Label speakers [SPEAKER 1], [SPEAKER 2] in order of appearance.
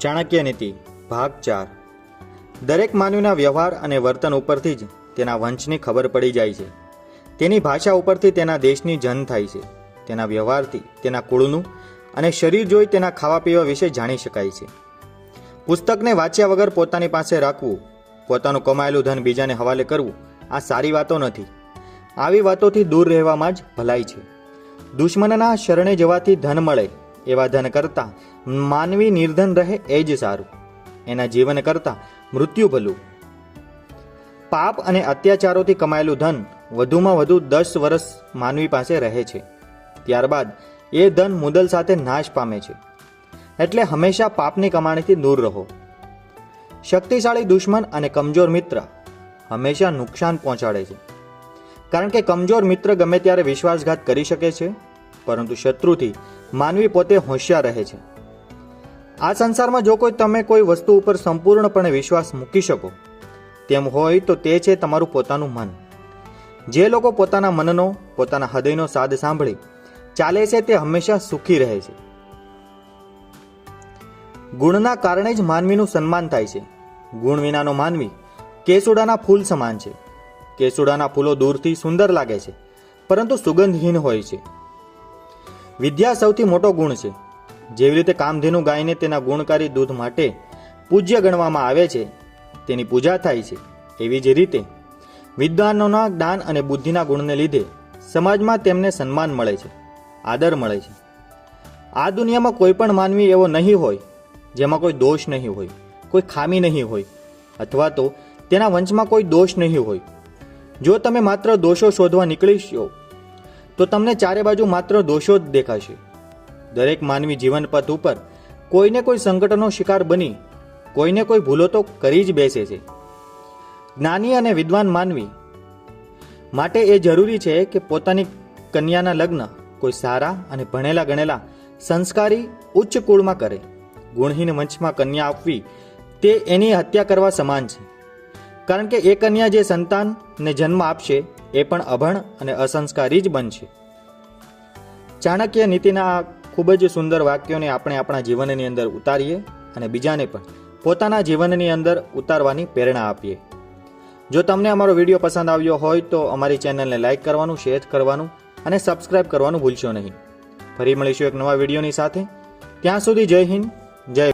[SPEAKER 1] ચાણક્ય નીતિ ભાગ 4। દરેક માનવીના વ્યવહાર અને વર્તન ઉપરથી જ તેના વંશની ખબર પડી જાય છે। તેની ભાષા ઉપરથી તેના દેશની જન થાય છે। તેના વ્યવહારથી તેના કુળનું અને શરીર જોઈ તેના ખાવા પીવા વિશે જાણી શકાય છે। પુસ્તકને વાંચ્યા વગર પોતાની પાસે રાખવું, પોતાનું કમાયેલું ધન બીજાને હવાલે કરવું, આ સારી વાતો નથી। આવી વાતોથી દૂર રહેવામાં જ ભલાઈ છે। દુશ્મનના શરણે જવાથી ધન મળે એવા ધન કરતાં માનવી નિર્ધન રહે એ જ સારું। એના જીવન કરતાં મૃત્યુ ભલું। પાપ અને અત્યાચારોથી કમાયેલું ધન વધુમાં વધુ 10 વર્ષ માનવી પાસે રહે છે, ત્યારબાદ એ ધન મુદલ સાથે નાશ પામે છે। એટલે હંમેશા પાપની કમાણીથી દૂર રહો। શક્તિશાળી દુશ્મન અને કમજોર મિત્ર હંમેશા નુકસાન પહોંચાડે છે, કારણ કે કમજોર મિત્ર ગમે ત્યારે વિશ્વાસઘાત કરી શકે છે, પરંતુ શત્રુથી માનવી પોતે હોશિયાર રહે છે। આ સંસારમાં જો તમે કોઈ વસ્તુ ઉપર સંપૂર્ણપણે વિશ્વાસ મૂકી શકો તેમ હોય તો તે છે તમારું પોતાનું મન। જે લોકો પોતાના મનનો, પોતાના હૃદયનો સાદ સાંભળી ચાલે છે તે હંમેશા સુખી રહે છે। ગુણના કારણે જ માનવીનું સન્માન થાય છે। ગુણ વિનાનો માનવી કેસુડાના ફૂલ સમાન છે। કેસુડાના ફૂલો દૂરથી સુંદર લાગે છે, પરંતુ સુગંધહીન હોય છે। વિદ્યા સૌથી મોટો ગુણ છે। જેવી રીતે કામધેનુ ગાયને તેના ગુણકારી દૂધ માટે પૂજ્ય ગણવામાં આવે છે, તેની પૂજા થાય છે, એવી જ રીતે વિદ્વાનોના જ્ઞાન અને બુદ્ધિના ગુણને લીધે સમાજમાં તેમને સન્માન મળે છે, આદર મળે છે। આ દુનિયામાં કોઈ પણ માનવી એવો નહીં હોય જેમાં કોઈ દોષ નહીં હોય, કોઈ ખામી નહીં હોય, અથવા તો તેના વંશમાં કોઈ દોષ નહીં હોય। જો તમે માત્ર દોષો શોધવા નીકળીશો તો તમને ચારે બાજુ માત્ર દોષો જ દેખાશે। દરેક માનવી જીવન પથ ઉપર કોઈને કોઈ સંકટનો શિકાર બની કોઈને કોઈ ભૂલો તો કરી જ બેસે છે। જ્ઞાની અને વિદ્વાન માનવી માટે એ જરૂરી છે કે પોતાની કન્યાના લગ્ન કોઈ સારા અને ભણેલા ગણેલા સંસ્કારી ઉચ્ચ કુળમાં કરે। ગુણહીન વંશમાં કન્યા આપવી તે એની હત્યા કરવા સમાન છે, કારણ કે એ કન્યા જે સંતાનને જન્મ આપશે એ પણ અભણ અને અસંસ્કારી જ બનશે। ચાણક્ય નીતિના આ ખૂબ જ સુંદર વાક્યોને આપણે આપણા જીવનની અંદર ઉતારીએ અને બીજાને પણ પોતાના જીવનની અંદર ઉતારવાની પ્રેરણા આપીએ। જો તમને અમારો વિડીયો પસંદ આવ્યો હોય તો અમારી ચેનલને લાઇક કરવાનું, શેર કરવાનું અને સબસ્ક્રાઇબ કરવાનું ભૂલશો નહીં। ફરી મળીશું એક નવા વિડીયોની સાથે। ત્યાં સુધી જય હિન્દ, જય